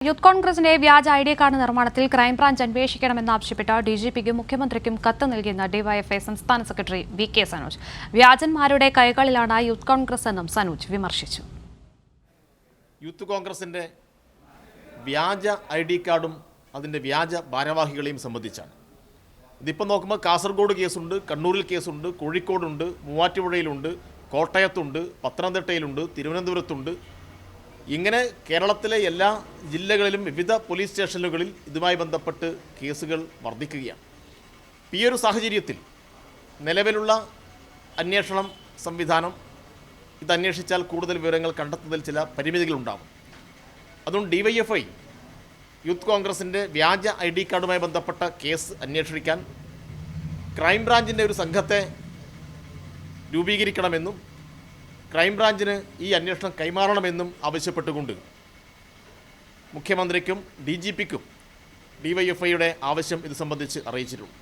Youth കോൺഗ്രസിന്റെ വ്യാജ ID card നിർമ്മാണത്തിൽ ക്രൈംബ്രാഞ്ച് അന്വേഷിക്കണമെന്നാവശ്യപ്പെട്ട് ഡിജിപിക്കും മുഖ്യമന്ത്രിക്കും കത്ത് നൽകിയെന്ന് ഡിവൈഎഫ്ഐ സംസ്ഥാന സെക്രട്ടറി വി.കെ. സനോജ്. വ്യാജന്മാരുടെ കൈകളിലാണ് യൂത്ത് കോൺഗ്രസ് എന്നും സനോജ് വിമർശിച്ചു. യൂത്ത് കോൺഗ്രസിന്റെ വ്യാജ ഐഡി കാർഡും അതിൻ്റെ വ്യാജ ഭാരവാഹികളെയും സംബന്ധിച്ചാണ്. ഇതിപ്പോൾ നോക്കുമ്പോൾ കാസർഗോഡ് കേസുണ്ട്, കണ്ണൂരിൽ കേസുണ്ട്, കോഴിക്കോടുണ്ട്, മൂവാറ്റുപുഴയിലുണ്ട്, കോട്ടയത്തുണ്ട്, പത്തനംതിട്ടയിലുണ്ട്, തിരുവനന്തപുരത്തുണ്ട്. ഇങ്ങനെ കേരളത്തിലെ എല്ലാ ജില്ലകളിലും വിവിധ പോലീസ് സ്റ്റേഷനുകളിൽ ഇതുമായി ബന്ധപ്പെട്ട് കേസുകൾ വർദ്ധിക്കുകയാണ്. ഈ ഒരു സാഹചര്യത്തിൽ നിലവിലുള്ള അന്വേഷണം സംവിധാനം ഇത് അന്വേഷിച്ചാൽ കൂടുതൽ വിവരങ്ങൾ കണ്ടെത്തുന്നതിൽ ചില പരിമിതികളുണ്ടാകും. അതുകൊണ്ട് ഡിവൈഎഫ്ഐ യൂത്ത് കോൺഗ്രസിൻ്റെ വ്യാജ ഐഡി കാർഡുമായി ബന്ധപ്പെട്ട കേസ് അന്വേഷിക്കാൻ ക്രൈംബ്രാഞ്ചിൻ്റെ ഒരു സംഘത്തെ രൂപീകരിക്കണമെന്നും ക്രൈംബ്രാഞ്ചിന് ഈ അന്വേഷണം കൈമാറണമെന്നും ആവശ്യപ്പെട്ടുകൊണ്ട് മുഖ്യമന്ത്രിക്കും DGPക്കും ഡിവൈഎഫ്ഐയുടെ ആവശ്യം ഇത് സംബന്ധിച്ച് അറിയിച്ചിട്ടുണ്ട്.